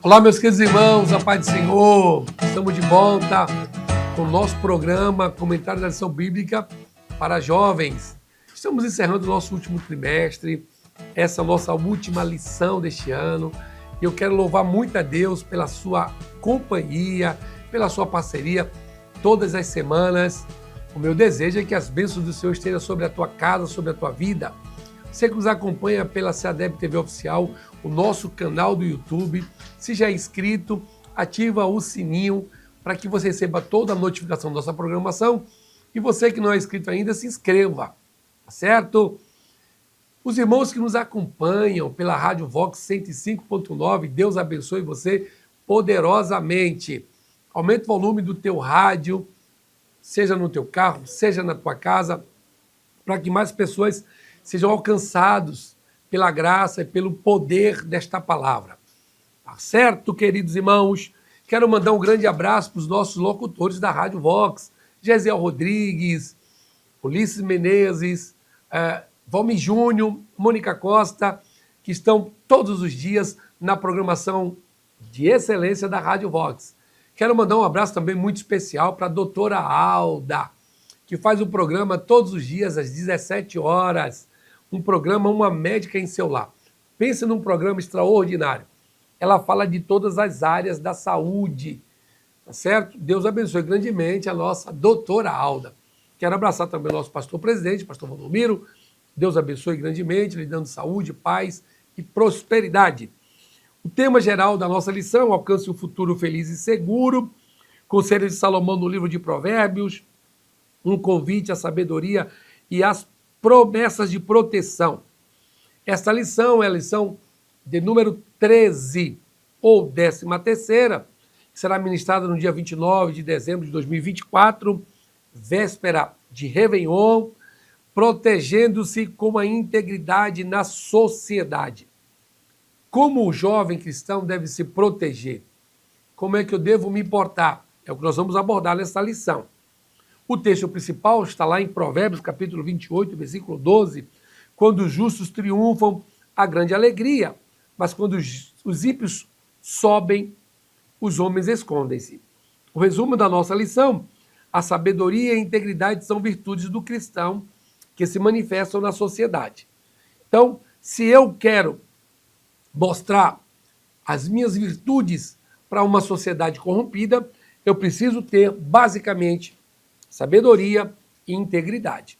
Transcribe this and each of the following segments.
Olá, meus queridos irmãos, a paz do Senhor. Estamos de volta com o nosso programa Comentário da Lição Bíblica para Jovens. Estamos encerrando o nosso último trimestre, essa nossa última lição deste ano. E eu quero louvar muito a Deus pela sua companhia, pela sua parceria todas as semanas. O meu desejo é que as bênçãos do Senhor estejam sobre a tua casa, sobre a tua vida. Você que nos acompanha pela CEADEB TV Oficial, o nosso canal do YouTube, se já é inscrito, ativa o sininho para que você receba toda a notificação da nossa programação. E você que não é inscrito ainda, se inscreva, tá certo? Os irmãos que nos acompanham pela Rádio Vox 105.9, Deus abençoe você poderosamente. Aumenta o volume do teu rádio, seja no teu carro, seja na tua casa, para que mais pessoas sejam alcançados pela graça e pelo poder desta palavra. Tá certo, queridos irmãos? Quero mandar um grande abraço para os nossos locutores da Rádio Vox, Gesiel Rodrigues, Ulisses Menezes, Valmir Júnior, Mônica Costa, que estão todos os dias na programação de excelência da Rádio Vox. Quero mandar um abraço também muito especial para a doutora Alda, que faz o programa todos os dias às 17 horas. Um programa, uma médica em seu lar. Pense num programa extraordinário. Ela fala de todas as áreas da saúde, tá certo? Deus abençoe grandemente a nossa doutora Alda. Quero abraçar também o nosso pastor presidente, pastor Valdomiro. Deus abençoe grandemente, lhe dando saúde, paz e prosperidade. O tema geral da nossa lição, alcance um futuro feliz e seguro. Conselhos de Salomão no livro de Provérbios. Um convite à sabedoria e às promessas de proteção. Esta lição é a lição de número 13, ou 13ª, que será ministrada no dia 29 de dezembro de 2024, véspera de Réveillon, protegendo-se com a integridade na sociedade. Como o jovem cristão deve se proteger? Como é que eu devo me portar? É o que nós vamos abordar nesta lição. O texto principal está lá em Provérbios, capítulo 28, versículo 12, quando os justos triunfam, há grande alegria, mas quando os ímpios sobem, os homens escondem-se. O resumo da nossa lição: a sabedoria e a integridade são virtudes do cristão que se manifestam na sociedade. Então, se eu quero mostrar as minhas virtudes para uma sociedade corrompida, eu preciso ter, basicamente, sabedoria e integridade.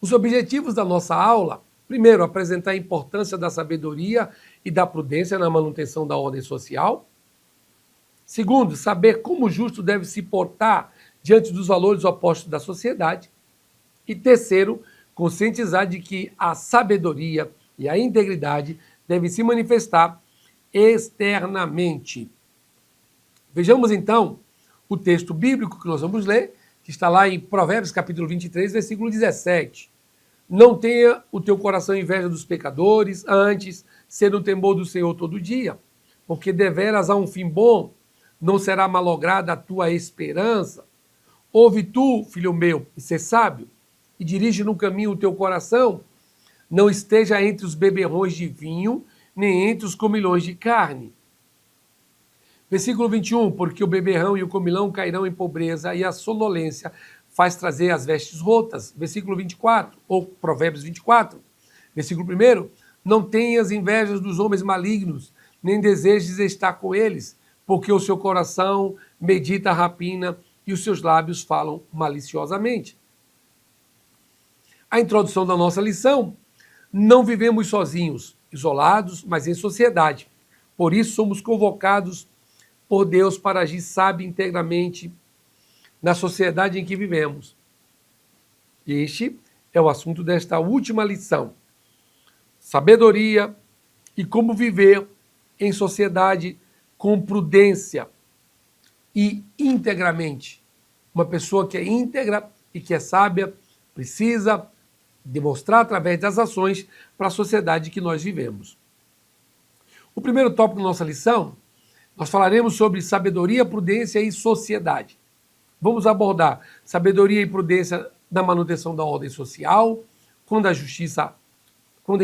Os objetivos da nossa aula: primeiro, apresentar a importância da sabedoria e da prudência na manutenção da ordem social. Segundo, saber como o justo deve se portar diante dos valores opostos da sociedade. E terceiro, conscientizar de que a sabedoria e a integridade devem se manifestar externamente. Vejamos então o texto bíblico que nós vamos ler, que está lá em Provérbios, capítulo 23, versículo 17. Não tenha o teu coração inveja dos pecadores, antes, ser no temor do Senhor todo dia, porque deveras há um fim bom, não será malograda a tua esperança. Ouve tu, filho meu, e ser sábio, e dirige no caminho o teu coração, não esteja entre os beberrões de vinho, nem entre os comilões de carne. Versículo 21, porque o beberrão e o comilão cairão em pobreza, e a sonolência faz trazer as vestes rotas. Versículo 24, ou Provérbios 24. Versículo 1, não tenhas invejas dos homens malignos, nem desejes estar com eles, porque o seu coração medita a rapina e os seus lábios falam maliciosamente. A introdução da nossa lição: não vivemos sozinhos, isolados, mas em sociedade. Por isso somos convocados por Deus para agir sábio integramente na sociedade em que vivemos. Este é o assunto desta última lição. Sabedoria e como viver em sociedade com prudência e integramente. Uma pessoa que é íntegra e que é sábia precisa demonstrar através das ações para a sociedade que nós vivemos. O primeiro tópico da nossa lição: nós falaremos sobre sabedoria, prudência e sociedade. Vamos abordar sabedoria e prudência na manutenção da ordem social, quando a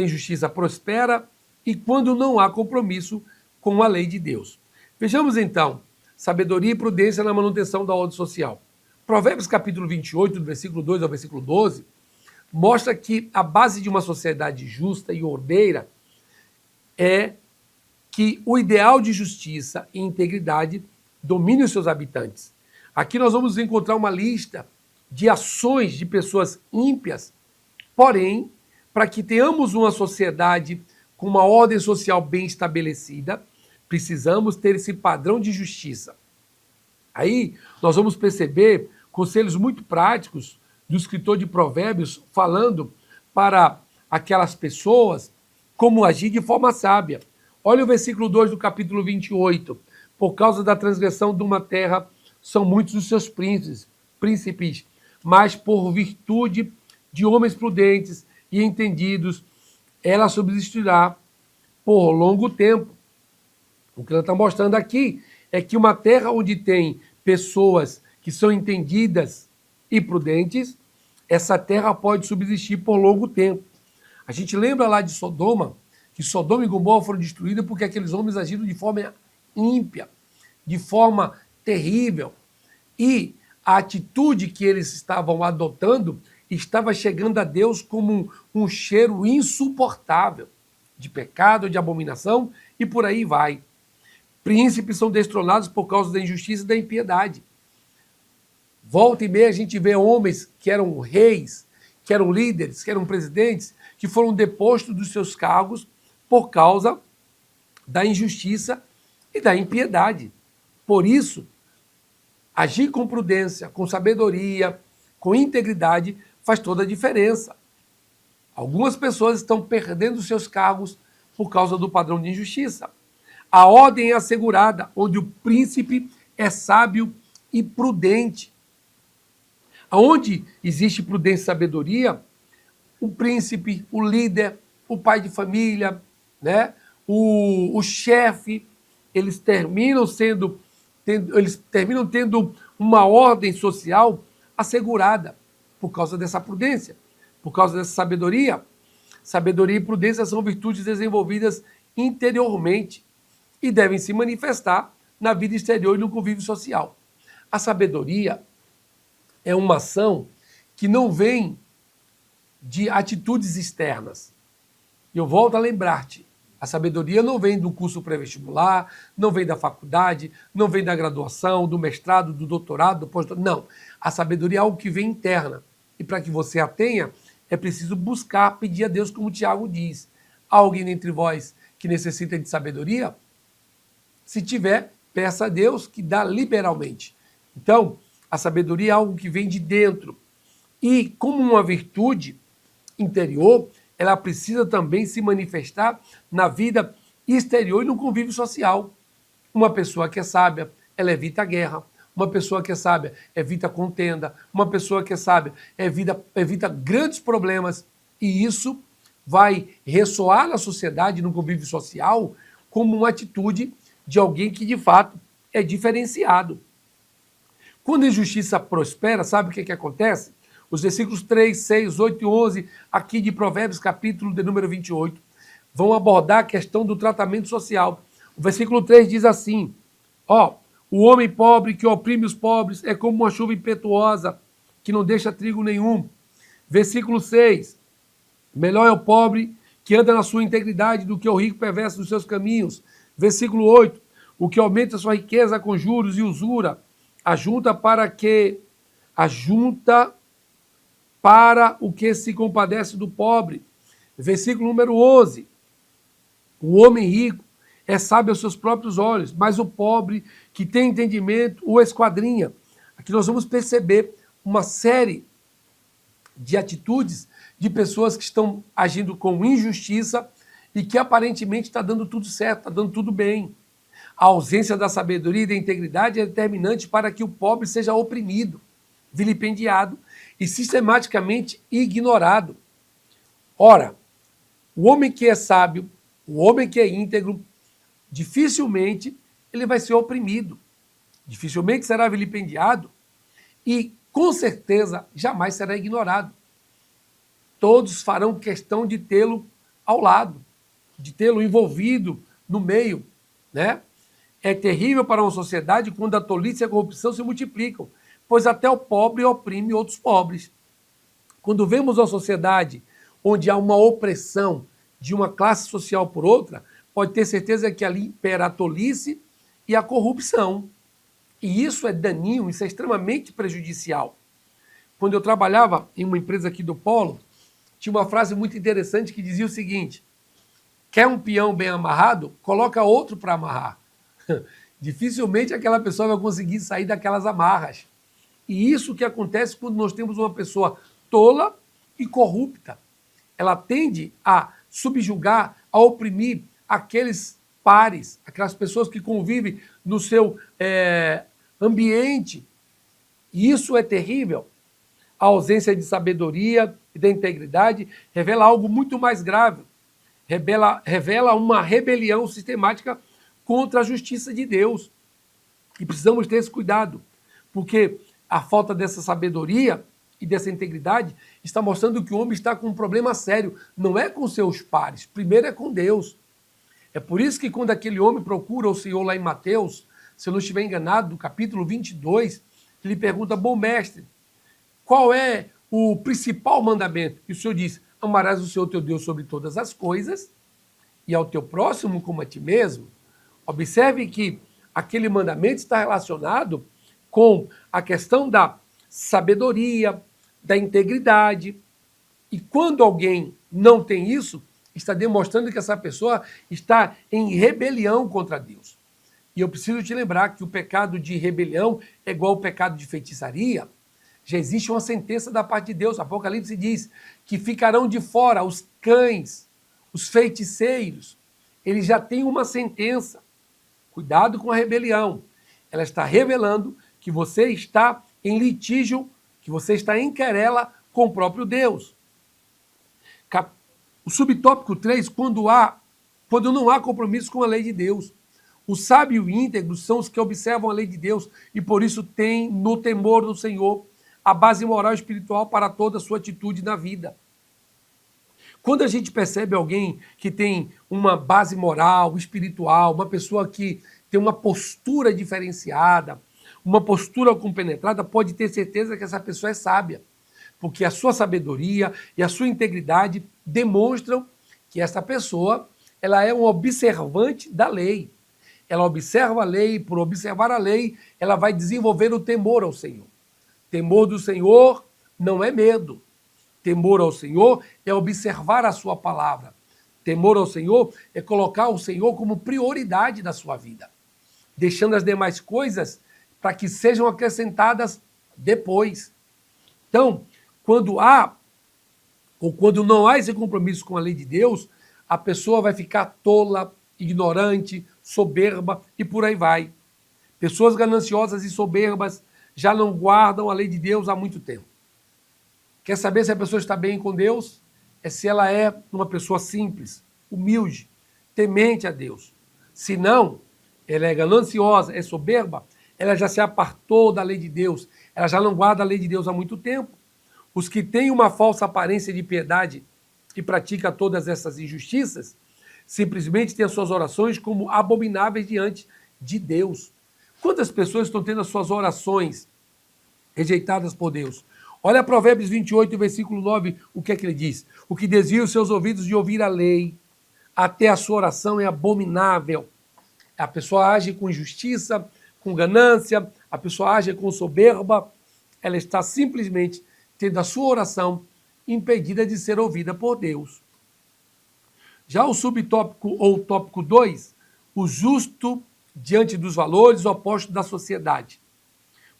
injustiça prospera e quando não há compromisso com a lei de Deus. Vejamos então, sabedoria e prudência na manutenção da ordem social. Provérbios capítulo 28, do versículo 2 ao versículo 12, mostra que a base de uma sociedade justa e ordeira é que o ideal de justiça e integridade domine os seus habitantes. Aqui nós vamos encontrar uma lista de ações de pessoas ímpias, porém, para que tenhamos uma sociedade com uma ordem social bem estabelecida, precisamos ter esse padrão de justiça. Aí nós vamos perceber conselhos muito práticos do escritor de Provérbios falando para aquelas pessoas como agir de forma sábia. Olha o versículo 2 do capítulo 28. Por causa da transgressão de uma terra, são muitos os seus príncipes, mas por virtude de homens prudentes e entendidos, ela subsistirá por longo tempo. O que ela está mostrando aqui é que uma terra onde tem pessoas que são entendidas e prudentes, essa terra pode subsistir por longo tempo. A gente lembra lá de Sodoma, que Sodoma e Gomorra foram destruídas porque aqueles homens agiram de forma ímpia, de forma terrível. E a atitude que eles estavam adotando estava chegando a Deus como um cheiro insuportável de pecado, de abominação, e por aí vai. Príncipes são destronados por causa da injustiça e da impiedade. Volta e meia a gente vê homens que eram reis, que eram líderes, que eram presidentes, que foram depostos dos seus cargos por causa da injustiça e da impiedade. Por isso, agir com prudência, com sabedoria, com integridade, faz toda a diferença. Algumas pessoas estão perdendo seus cargos por causa do padrão de injustiça. A ordem é assegurada, onde o príncipe é sábio e prudente. Onde existe prudência e sabedoria, o príncipe, o líder, o pai de família, né, o chefe, eles terminam tendo uma ordem social assegurada por causa dessa prudência, por causa dessa sabedoria. Sabedoria e prudência são virtudes desenvolvidas interiormente e devem se manifestar na vida exterior e no convívio social. A sabedoria é uma ação que não vem de atitudes externas. E eu volto a lembrar-te, a sabedoria não vem do curso pré-vestibular, não vem da faculdade, não vem da graduação, do mestrado, do doutorado, do pós-doutorado. Não, a sabedoria é algo que vem interna. E para que você a tenha, é preciso buscar, pedir a Deus, como o Tiago diz. Há alguém entre vós que necessita de sabedoria? Se tiver, peça a Deus que dá liberalmente. Então, a sabedoria é algo que vem de dentro. E como uma virtude interior, ela precisa também se manifestar na vida exterior e no convívio social. Uma pessoa que é sábia, ela evita a guerra. Uma pessoa que é sábia evita a contenda. Uma pessoa que é sábia evita grandes problemas. E isso vai ressoar na sociedade, no convívio social, como uma atitude de alguém que, de fato, é diferenciado. Quando a injustiça prospera, sabe o que acontece? Os versículos 3, 6, 8 e 11, aqui de Provérbios, capítulo de número 28, vão abordar a questão do tratamento social. O versículo 3 diz assim, o homem pobre que oprime os pobres é como uma chuva impetuosa que não deixa trigo nenhum. Versículo 6, melhor é o pobre que anda na sua integridade do que o rico perverso nos seus caminhos. Versículo 8, o que aumenta sua riqueza com juros e usura, ajunta para o que se compadece do pobre. Versículo número 11. O homem rico é sábio aos seus próprios olhos, mas o pobre que tem entendimento o esquadrinha. Aqui nós vamos perceber uma série de atitudes de pessoas que estão agindo com injustiça e que aparentemente está dando tudo certo, está dando tudo bem. A ausência da sabedoria e da integridade é determinante para que o pobre seja oprimido, vilipendiado e sistematicamente ignorado. Ora, o homem que é sábio, o homem que é íntegro, dificilmente ele vai ser oprimido, dificilmente será vilipendiado e, com certeza, jamais será ignorado. Todos farão questão de tê-lo ao lado, de tê-lo envolvido no meio, né? É terrível para uma sociedade quando a tolice e a corrupção se multiplicam, pois até o pobre oprime outros pobres. Quando vemos uma sociedade onde há uma opressão de uma classe social por outra, pode ter certeza que ali impera a tolice e a corrupção. E isso é daninho, isso é extremamente prejudicial. Quando eu trabalhava em uma empresa aqui do Polo, tinha uma frase muito interessante que dizia o seguinte: quer um peão bem amarrado? Coloca outro para amarrar. Dificilmente aquela pessoa vai conseguir sair daquelas amarras. E isso que acontece quando nós temos uma pessoa tola e corrupta. Ela tende a subjugar, a oprimir aqueles pares, aquelas pessoas que convivem no seu ambiente. E isso é terrível. A ausência de sabedoria e da integridade revela algo muito mais grave. Revela uma rebelião sistemática contra a justiça de Deus. E precisamos ter esse cuidado, porque a falta dessa sabedoria e dessa integridade está mostrando que o homem está com um problema sério. Não é com seus pares, primeiro é com Deus. É por isso que quando aquele homem procura o Senhor lá em Mateus, se eu não estiver enganado, no capítulo 22, ele pergunta: bom mestre, qual é o principal mandamento? E o Senhor diz: amarás o Senhor teu Deus sobre todas as coisas e ao teu próximo como a ti mesmo. Observe que aquele mandamento está relacionado com a questão da sabedoria, da integridade. E quando alguém não tem isso, está demonstrando que essa pessoa está em rebelião contra Deus. E eu preciso te lembrar que o pecado de rebelião é igual ao pecado de feitiçaria. Já existe uma sentença da parte de Deus. Apocalipse diz que ficarão de fora os cães, os feiticeiros. Eles já têm uma sentença. Cuidado com a rebelião. Ela está revelando que você está em litígio, que você está em querela com o próprio Deus. O subtópico 3, quando não há compromisso com a lei de Deus. O sábio e o íntegro são os que observam a lei de Deus e por isso têm no temor do Senhor a base moral e espiritual para toda a sua atitude na vida. Quando a gente percebe alguém que tem uma base moral, espiritual, uma pessoa que tem uma postura diferenciada, uma postura compenetrada, pode ter certeza que essa pessoa é sábia, porque a sua sabedoria e a sua integridade demonstram que essa pessoa ela é um observante da lei. Ela observa a lei e, por observar a lei, ela vai desenvolver o temor ao Senhor. Temor do Senhor não é medo. Temor ao Senhor é observar a sua palavra. Temor ao Senhor é colocar o Senhor como prioridade da sua vida, deixando as demais coisas para que sejam acrescentadas depois. Então, quando não há esse compromisso com a lei de Deus, a pessoa vai ficar tola, ignorante, soberba e por aí vai. Pessoas gananciosas e soberbas já não guardam a lei de Deus há muito tempo. Quer saber se a pessoa está bem com Deus? É se ela é uma pessoa simples, humilde, temente a Deus. Se não, ela é gananciosa, é soberba, ela já se apartou da lei de Deus, ela já não guarda a lei de Deus há muito tempo. Os que têm uma falsa aparência de piedade e praticam todas essas injustiças, simplesmente têm as suas orações como abomináveis diante de Deus. Quantas pessoas estão tendo as suas orações rejeitadas por Deus? Olha Provérbios 28, versículo 9, o que é que ele diz? O que desvia os seus ouvidos de ouvir a lei, até a sua oração é abominável. A pessoa age com injustiça, com ganância, a pessoa age com soberba, ela está simplesmente tendo a sua oração impedida de ser ouvida por Deus. Já o subtópico ou tópico 2, o justo diante dos valores opostos da sociedade.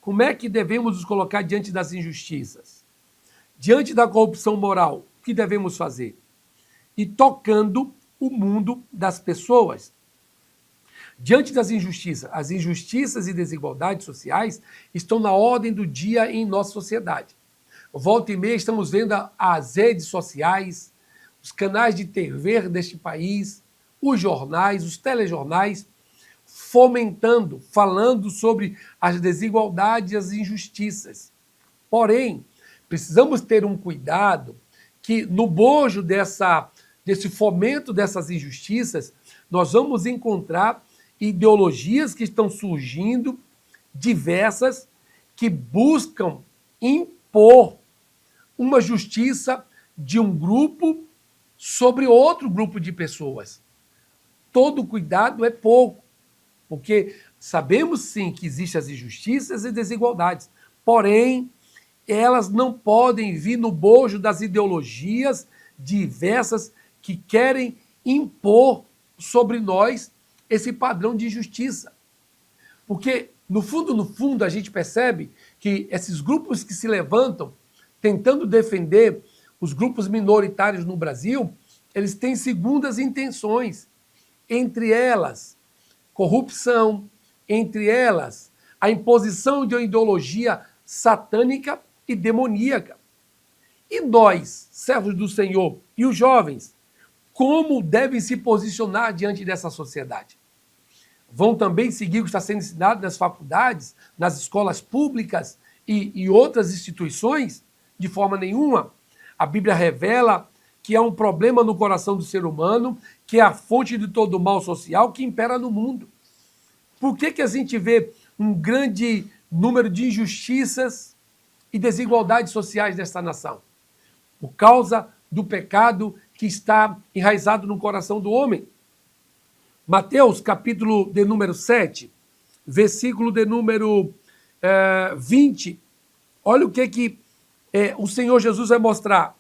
Como é que devemos nos colocar diante das injustiças? Diante da corrupção moral, o que devemos fazer? E tocando o mundo das pessoas. Diante das injustiças, as injustiças e desigualdades sociais estão na ordem do dia em nossa sociedade. Volta e meia estamos vendo as redes sociais, os canais de TV deste país, os jornais, os telejornais, fomentando, falando sobre as desigualdades e as injustiças. Porém, precisamos ter um cuidado que no bojo desse fomento dessas injustiças, nós vamos encontrar ideologias que estão surgindo, diversas, que buscam impor uma justiça de um grupo sobre outro grupo de pessoas. Todo cuidado é pouco, porque sabemos sim que existem as injustiças e desigualdades, porém, elas não podem vir no bojo das ideologias diversas que querem impor sobre nós esse padrão de justiça. Porque, no fundo, a gente percebe que esses grupos que se levantam tentando defender os grupos minoritários no Brasil, eles têm segundas intenções. Entre elas, corrupção, entre elas, a imposição de uma ideologia satânica e demoníaca. E nós, servos do Senhor, e os jovens, como devem se posicionar diante dessa sociedade? Vão também seguir o que está sendo ensinado nas faculdades, nas escolas públicas e outras instituições? De forma nenhuma. A Bíblia revela que há um problema no coração do ser humano, que é a fonte de todo o mal social que impera no mundo. Por que a gente vê um grande número de injustiças e desigualdades sociais nesta nação? Por causa do pecado que está enraizado no coração do homem. Mateus, capítulo de número 7, versículo de número 20. Olha o que o Senhor Jesus vai mostrar.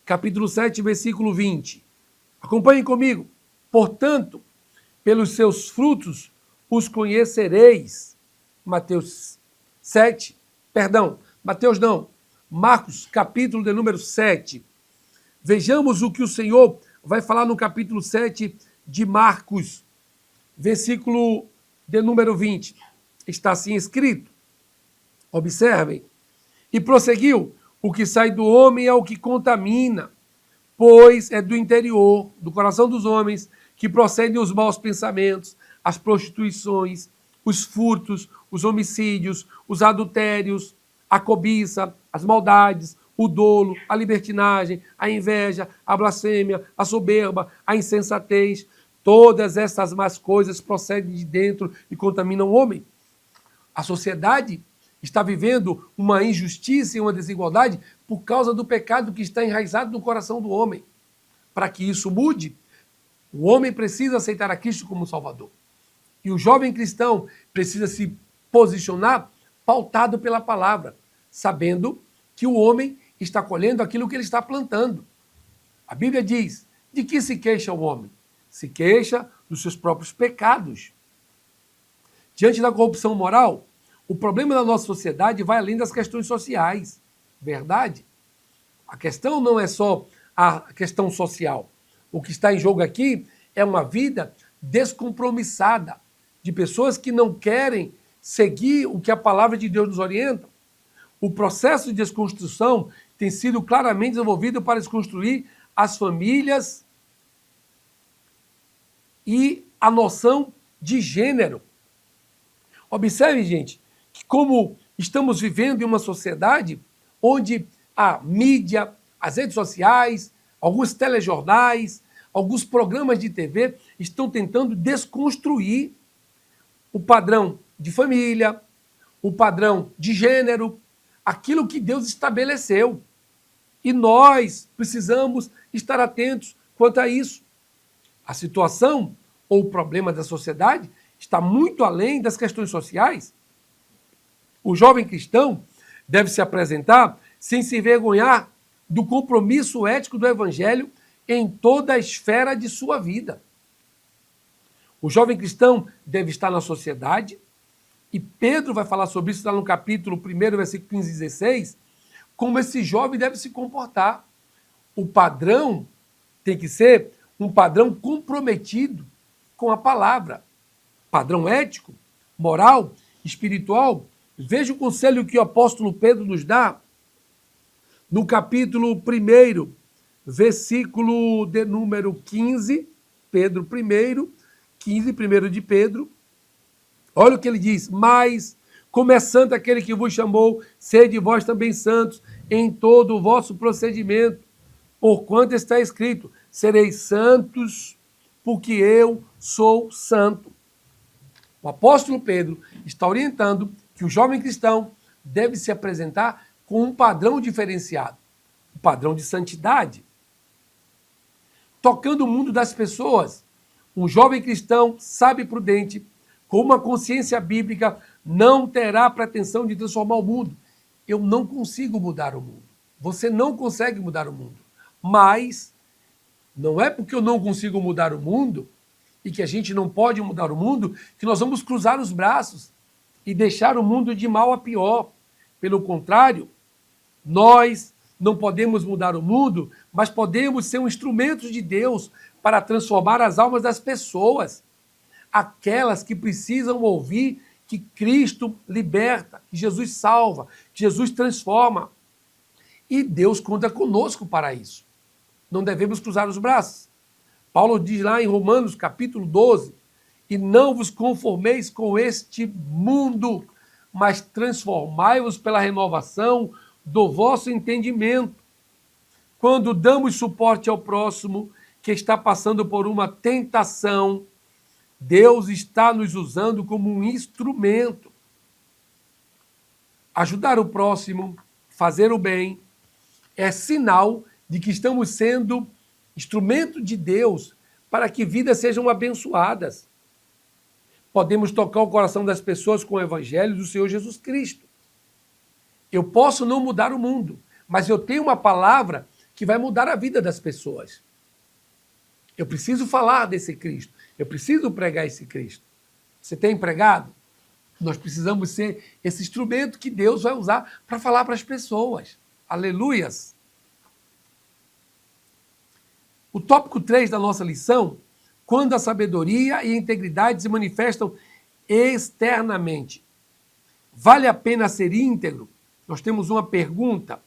Capítulo 7, versículo 20. Acompanhem comigo. Portanto, pelos seus frutos os conhecereis. Mateus 7, perdão, Mateus não, Marcos, capítulo de número 7. Vejamos o que o Senhor vai falar no capítulo 7 de Marcos, versículo de número 20. Está assim escrito. Observem. E prosseguiu, o que sai do homem é o que contamina, pois é do interior, do coração dos homens, que procedem os maus pensamentos, as prostituições, os furtos, os homicídios, os adultérios, a cobiça, as maldades, o dolo, a libertinagem, a inveja, a blasfêmia, a soberba, a insensatez. Todas essas más coisas procedem de dentro e contaminam o homem. A sociedade está vivendo uma injustiça e uma desigualdade por causa do pecado que está enraizado no coração do homem. Para que isso mude, o homem precisa aceitar a Cristo como Salvador. E o jovem cristão precisa se posicionar pautado pela palavra, sabendo que o homem está colhendo aquilo que ele está plantando. A Bíblia diz, de que se queixa o homem? Se queixa dos seus próprios pecados. Diante da corrupção moral, o problema da nossa sociedade vai além das questões sociais, verdade? A questão não é só a questão social. O que está em jogo aqui é uma vida descompromissada de pessoas que não querem seguir o que a palavra de Deus nos orienta. O processo de desconstrução tem sido claramente desenvolvido para desconstruir as famílias e a noção de gênero. Observe, gente, que como estamos vivendo em uma sociedade onde a mídia, as redes sociais, alguns telejornais, alguns programas de TV estão tentando desconstruir o padrão de família, o padrão de gênero, aquilo que Deus estabeleceu. E nós precisamos estar atentos quanto a isso. A situação ou o problema da sociedade está muito além das questões sociais. O jovem cristão deve se apresentar sem se envergonhar do compromisso ético do Evangelho em toda a esfera de sua vida. O jovem cristão deve estar na sociedade, e Pedro vai falar sobre isso lá no capítulo 1, versículo 15 e 16, como esse jovem deve se comportar. O padrão tem que ser um padrão comprometido com a palavra. Padrão ético, moral, espiritual. Veja o conselho que o apóstolo Pedro nos dá no capítulo 1, versículo de número 15, Pedro 1, 15, 1 de Pedro. Olha o que ele diz, mas, como é santo aquele que vos chamou, sede vós também santos em todo o vosso procedimento, porquanto está escrito, sereis santos, porque eu sou santo. O apóstolo Pedro está orientando que o jovem cristão deve se apresentar com um padrão diferenciado, um padrão de santidade. Tocando o mundo das pessoas, um jovem cristão sábio e prudente, com uma consciência bíblica, não terá pretensão de transformar o mundo. Eu não consigo mudar o mundo. Você não consegue mudar o mundo. Mas não é porque eu não consigo mudar o mundo e que a gente não pode mudar o mundo que nós vamos cruzar os braços e deixar o mundo de mal a pior. Pelo contrário, nós não podemos mudar o mundo, mas podemos ser um instrumento de Deus para transformar as almas das pessoas, aquelas que precisam ouvir que Cristo liberta, que Jesus salva, que Jesus transforma. E Deus conta conosco para isso. Não devemos cruzar os braços. Paulo diz lá em Romanos, capítulo 12, e não vos conformeis com este mundo, mas transformai-vos pela renovação do vosso entendimento. Quando damos suporte ao próximo que está passando por uma tentação, Deus está nos usando como um instrumento. Ajudar o próximo, fazer o bem, é sinal de que estamos sendo instrumento de Deus para que vidas sejam abençoadas. Podemos tocar o coração das pessoas com o evangelho do Senhor Jesus Cristo. Eu posso não mudar o mundo, mas eu tenho uma palavra que vai mudar a vida das pessoas. Eu preciso falar desse Cristo. Eu preciso pregar esse Cristo. Você tem pregado? Nós precisamos ser esse instrumento que Deus vai usar para falar para as pessoas. Aleluias! O tópico 3 da nossa lição, quando a sabedoria e a integridade se manifestam externamente. Vale a pena ser íntegro? Nós temos uma pergunta.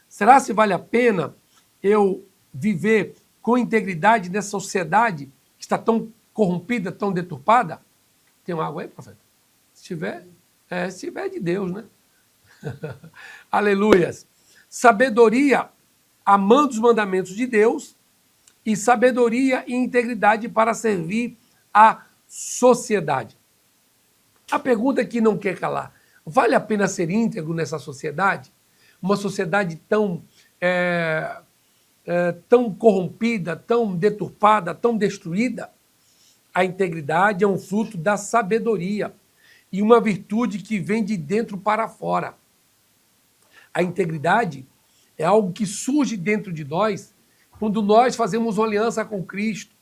Será se vale a pena eu viver com integridade nessa sociedade que está tão corrompida, tão deturpada? Tem uma água aí, profeta? Se tiver, se tiver de Deus, né? Aleluias. Sabedoria, amando os mandamentos de Deus, e sabedoria e integridade para servir à sociedade. A pergunta que não quer calar: vale a pena ser íntegro nessa sociedade? Uma sociedade tão corrompida, tão deturpada, tão destruída? A integridade é um fruto da sabedoria e uma virtude que vem de dentro para fora. A integridade é algo que surge dentro de nós quando nós fazemos uma aliança com Cristo,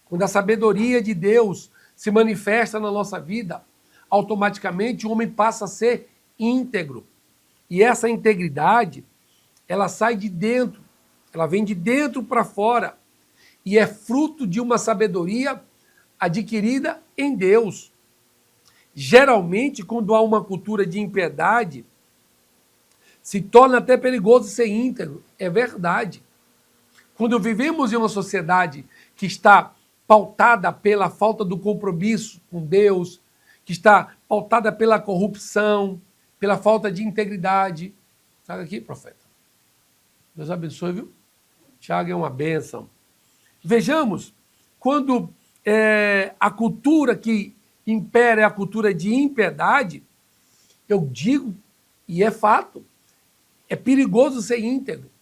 quando a sabedoria de Deus se manifesta na nossa vida, automaticamente o homem passa a ser íntegro. E essa integridade, ela sai de dentro, ela vem de dentro para fora e é fruto de uma sabedoria adquirida em Deus. Geralmente, quando há uma cultura de impiedade, se torna até perigoso ser íntegro. É verdade. Quando vivemos em uma sociedade que está pautada pela falta do compromisso com Deus, que está pautada pela corrupção, pela falta de integridade. Sabe aqui, profeta? Deus abençoe, viu? Tiago é uma bênção. Vejamos, quando a cultura que impera é a cultura de impiedade, eu digo, e é fato, é perigoso ser íntegro.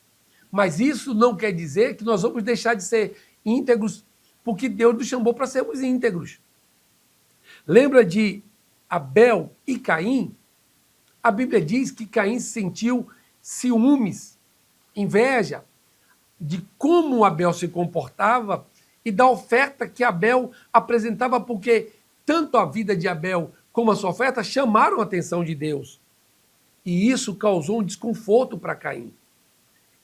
Mas isso não quer dizer que nós vamos deixar de ser íntegros porque Deus nos chamou para sermos íntegros. Lembra de Abel e Caim? A Bíblia diz que Caim sentiu ciúmes, inveja de como Abel se comportava e da oferta que Abel apresentava, porque tanto a vida de Abel como a sua oferta chamaram a atenção de Deus. E isso causou um desconforto para Caim.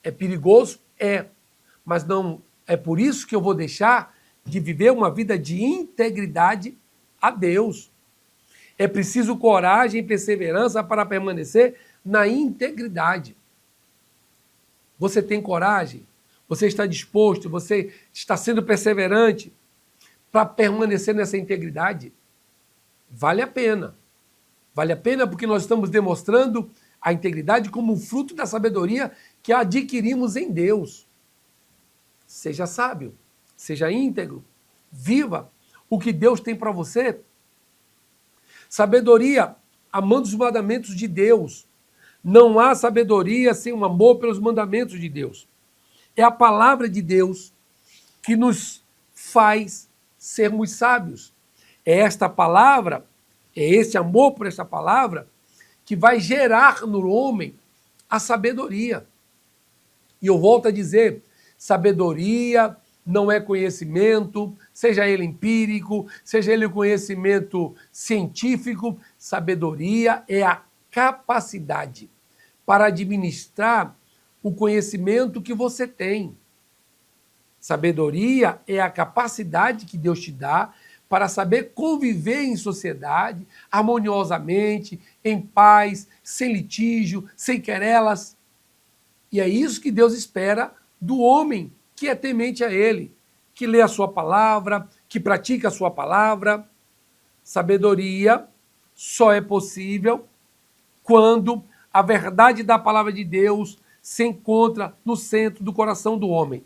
É perigoso? É. Mas não é por isso que eu vou deixar de viver uma vida de integridade a Deus. É preciso coragem e perseverança para permanecer na integridade. Você tem coragem? Você está disposto? Você está sendo perseverante para permanecer nessa integridade? Vale a pena. Vale a pena porque nós estamos demonstrando a integridade como um fruto da sabedoria que adquirimos em Deus. Seja sábio, seja íntegro, viva o que Deus tem para você. Sabedoria amando os mandamentos de Deus. Não há sabedoria sem um amor pelos mandamentos de Deus. É a palavra de Deus que nos faz sermos sábios. É esta palavra, é esse amor por esta palavra que vai gerar no homem a sabedoria. E eu volto a dizer, sabedoria não é conhecimento, seja ele empírico, seja ele conhecimento científico, sabedoria é a capacidade para administrar o conhecimento que você tem. Sabedoria é a capacidade que Deus te dá para saber conviver em sociedade, harmoniosamente, em paz, sem litígio, sem querelas. E é isso que Deus espera do homem que é temente a Ele, que lê a sua palavra, que pratica a sua palavra. Sabedoria só é possível quando a verdade da palavra de Deus se encontra no centro do coração do homem.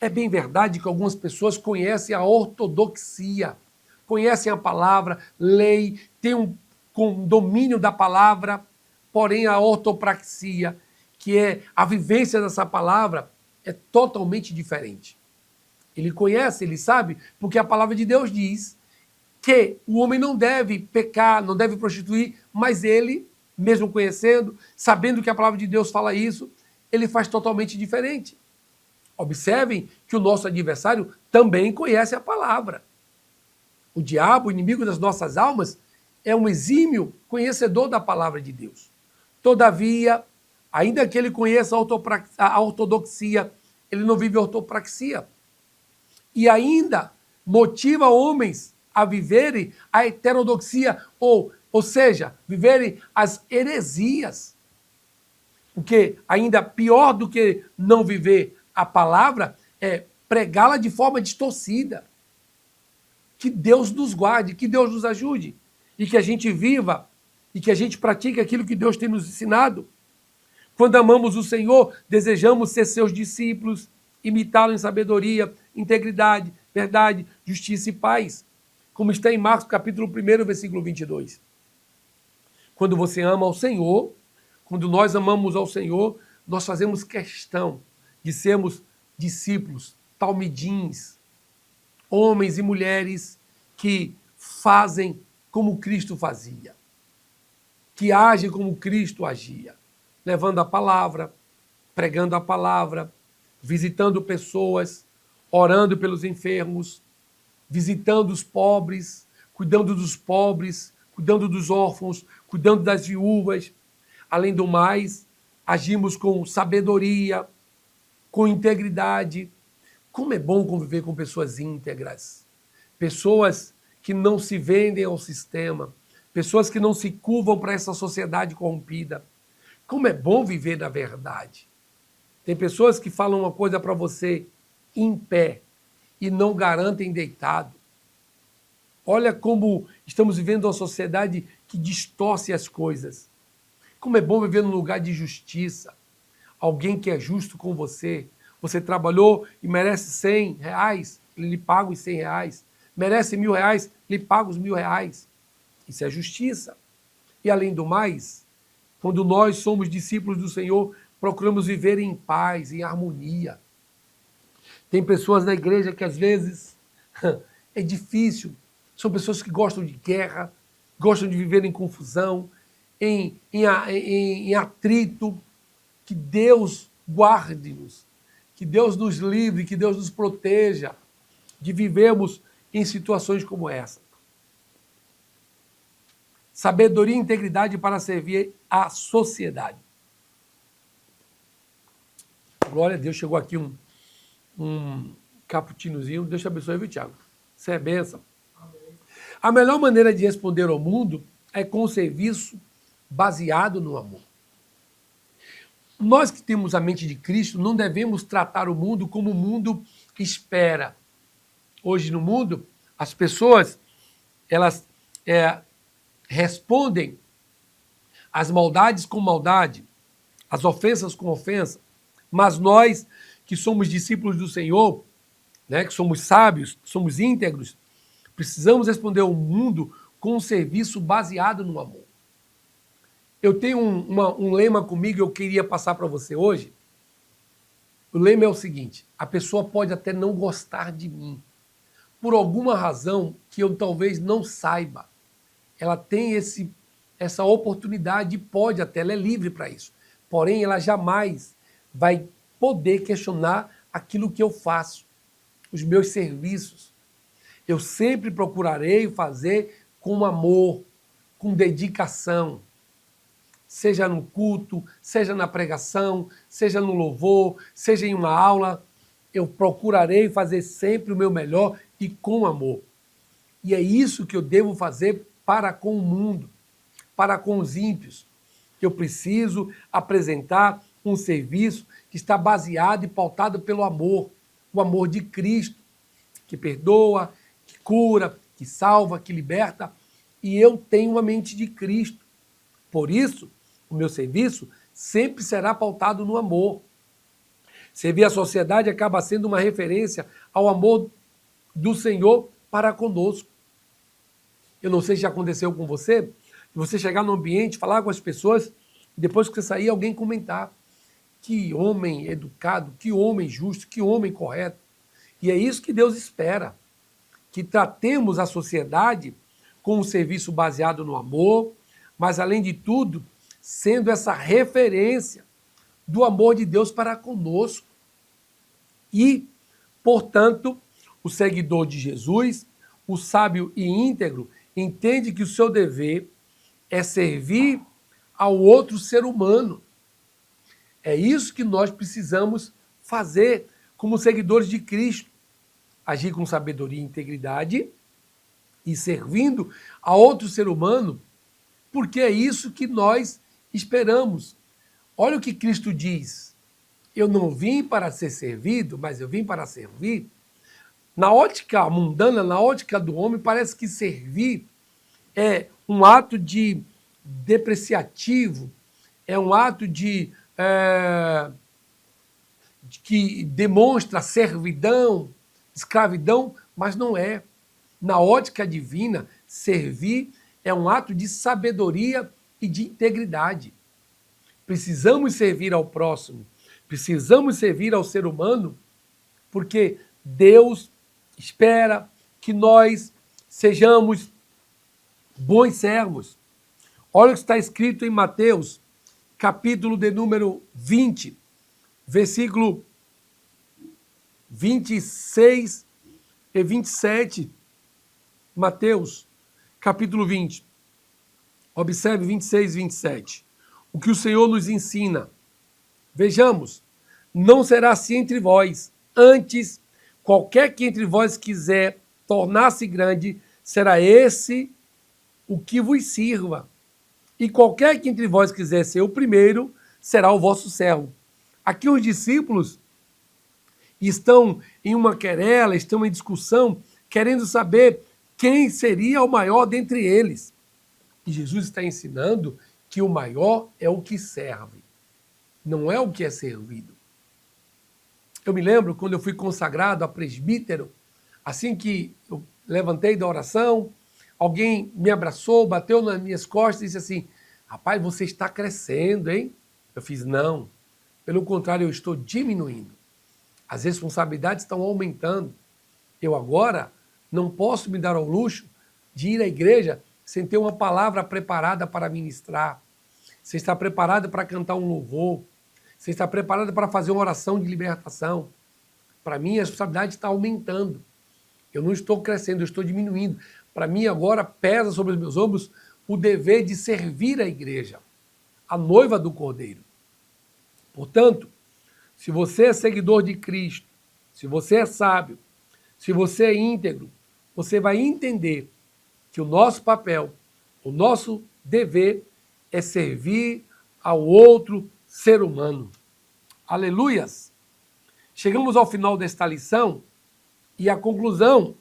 É bem verdade que algumas pessoas conhecem a ortodoxia, conhecem a palavra, leem, têm um domínio da palavra, porém a ortopraxia, que é a vivência dessa palavra, é totalmente diferente. Ele conhece, ele sabe, porque a palavra de Deus diz que o homem não deve pecar, não deve prostituir, mas ele, mesmo conhecendo, sabendo que a palavra de Deus fala isso, ele faz totalmente diferente. Observem que o nosso adversário também conhece a palavra. O diabo, o inimigo das nossas almas, é um exímio conhecedor da palavra de Deus. Todavia, ainda que ele conheça a ortodoxia, ele não vive a ortopraxia. E ainda motiva homens a viverem a heterodoxia, ou seja, viverem as heresias. Porque ainda pior do que não viver a palavra é pregá-la de forma distorcida. Que Deus nos guarde, que Deus nos ajude e que a gente viva e que a gente pratique aquilo que Deus tem nos ensinado. Quando amamos o Senhor, desejamos ser seus discípulos, imitá-lo em sabedoria, integridade, verdade, justiça e paz, como está em Marcos capítulo 1, versículo 22. Quando você ama ao Senhor, quando nós amamos ao Senhor, nós fazemos questão de sermos discípulos, talmidins, homens e mulheres que fazem como Cristo fazia, que agem como Cristo agia, levando a palavra, pregando a palavra, visitando pessoas, orando pelos enfermos, visitando os pobres, cuidando dos órfãos, cuidando das viúvas. Além do mais, agimos com sabedoria, com integridade. Como é bom conviver com pessoas íntegras, pessoas que não se vendem ao sistema, pessoas que não se curvam para essa sociedade corrompida. Como é bom viver na verdade. Tem pessoas que falam uma coisa para você em pé e não garantem deitado. Olha como estamos vivendo uma sociedade que distorce as coisas. Como é bom viver num lugar de justiça. Alguém que é justo com você. Você trabalhou e merece R$100, ele lhe paga os R$100. Merece R$1.000, lhe paga os R$1.000. Isso é justiça. E além do mais, quando nós somos discípulos do Senhor, procuramos viver em paz, em harmonia. Tem pessoas na igreja que às vezes é difícil. São pessoas que gostam de guerra, gostam de viver em confusão, em atrito. Que Deus guarde-nos, que Deus nos livre, que Deus nos proteja de vivermos em situações como essa. Sabedoria e integridade para servir à sociedade. Glória a Deus, chegou aqui um cappuccinozinho. Deus te abençoe, viu, Tiago? Isso é bênção. Amém. A melhor maneira de responder ao mundo é com o serviço baseado no amor. Nós que temos a mente de Cristo não devemos tratar o mundo como o mundo espera. Hoje no mundo, as pessoas elas respondem às maldades com maldade, às ofensas com ofensa. Mas nós que somos discípulos do Senhor, né, que somos sábios, que somos íntegros, precisamos responder ao mundo com um serviço baseado no amor. Eu tenho um lema comigo, eu queria passar para você hoje. O lema é o seguinte: a pessoa pode até não gostar de mim, por alguma razão que eu talvez não saiba. Ela tem essa oportunidade, pode até, ela é livre para isso. Porém, ela jamais vai poder questionar aquilo que eu faço, os meus serviços. Eu sempre procurarei fazer com amor, com dedicação. Seja no culto, seja na pregação, seja no louvor, seja em uma aula, eu procurarei fazer sempre o meu melhor e com amor. E é isso que eu devo fazer para com o mundo, para com os ímpios. Eu preciso apresentar um serviço que está baseado e pautado pelo amor, o amor de Cristo, que perdoa, que cura, que salva, que liberta. E eu tenho a mente de Cristo. Por isso, o meu serviço sempre será pautado no amor. Servir a sociedade acaba sendo uma referência ao amor do Senhor para conosco. Eu não sei se já aconteceu com você, de você chegar no ambiente, falar com as pessoas, e depois que você sair, alguém comentar: que homem educado, que homem justo, que homem correto. E é isso que Deus espera, que tratemos a sociedade com um serviço baseado no amor, mas, além de tudo, sendo essa referência do amor de Deus para conosco. E, portanto, o seguidor de Jesus, o sábio e íntegro, entende que o seu dever é servir ao outro ser humano. É isso que nós precisamos fazer como seguidores de Cristo. Agir com sabedoria e integridade e servindo a outro ser humano, porque é isso que nós esperamos. Olha o que Cristo diz: eu não vim para ser servido, mas eu vim para servir. Na ótica mundana, na ótica do homem, parece que servir é um ato depreciativo, é um ato que demonstra servidão, escravidão, mas não é. Na ótica divina, servir é um ato de sabedoria e de integridade. Precisamos servir ao próximo, precisamos servir ao ser humano, porque Deus espera que nós sejamos bons servos. Olha o que está escrito em Mateus, capítulo de número 20, versículo 26 e 27. Mateus, capítulo 20. Observe 26 e 27. O que o Senhor nos ensina. Vejamos, não será assim entre vós. Antes, qualquer que entre vós quiser tornar-se grande, será esse o que vos sirva. E qualquer que entre vós quiser ser o primeiro, será o vosso servo. Aqui os discípulos estão em uma querela, estão em discussão, querendo saber quem seria o maior dentre eles. E Jesus está ensinando que o maior é o que serve, não é o que é servido. Eu me lembro quando eu fui consagrado a presbítero, assim que eu levantei da oração, alguém me abraçou, bateu nas minhas costas e disse assim: rapaz, você está crescendo, hein? Eu fiz: não, pelo contrário, eu estou diminuindo. As responsabilidades estão aumentando. Eu agora não posso me dar ao luxo de ir à igreja sem ter uma palavra preparada para ministrar, sem estar preparado para cantar um louvor, sem estar preparado para fazer uma oração de libertação. Para mim, a responsabilidade está aumentando. Eu não estou crescendo, eu estou diminuindo. Para mim, agora, pesa sobre os meus ombros o dever de servir a igreja, a noiva do Cordeiro. Portanto, se você é seguidor de Cristo, se você é sábio, se você é íntegro, você vai entender que o nosso papel, o nosso dever é servir ao outro ser humano. Aleluias! Chegamos ao final desta lição e a conclusão.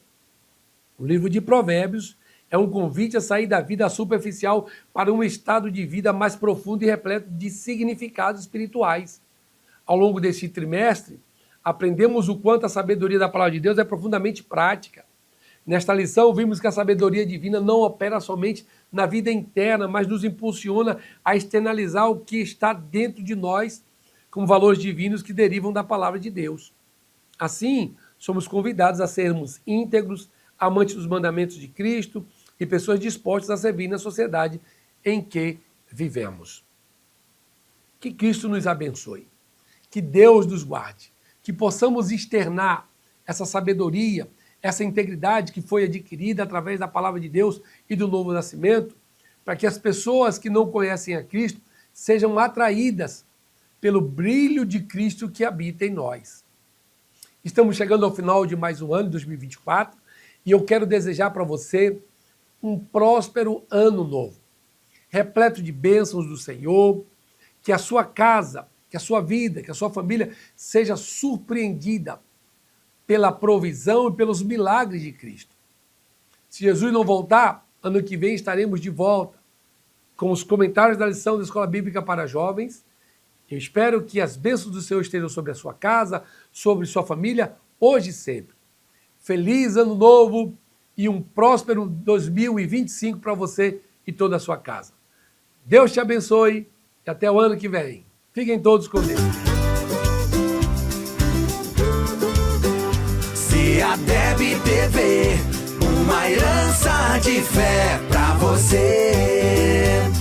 O livro de Provérbios é um convite a sair da vida superficial para um estado de vida mais profundo e repleto de significados espirituais. Ao longo deste trimestre, aprendemos o quanto a sabedoria da palavra de Deus é profundamente prática. Nesta lição, vimos que a sabedoria divina não opera somente na vida interna, mas nos impulsiona a externalizar o que está dentro de nós, como valores divinos que derivam da palavra de Deus. Assim, somos convidados a sermos íntegros, amantes dos mandamentos de Cristo e pessoas dispostas a servir na sociedade em que vivemos. Que Cristo nos abençoe, que Deus nos guarde, que possamos externar essa sabedoria, essa integridade que foi adquirida através da palavra de Deus e do novo nascimento, para que as pessoas que não conhecem a Cristo sejam atraídas pelo brilho de Cristo que habita em nós. Estamos chegando ao final de mais um ano, 2024, e eu quero desejar para você um próspero ano novo, repleto de bênçãos do Senhor, que a sua casa, que a sua vida, que a sua família seja surpreendida pela provisão e pelos milagres de Cristo. Se Jesus não voltar, ano que vem estaremos de volta com os comentários da lição da Escola Bíblica para Jovens. Eu espero que as bênçãos do Senhor estejam sobre a sua casa, sobre sua família, hoje e sempre. Feliz Ano Novo e um próspero 2025 para você e toda a sua casa. Deus te abençoe e até o ano que vem. Fiquem todos com Deus. CEADEB TV, uma herança de fé pra você.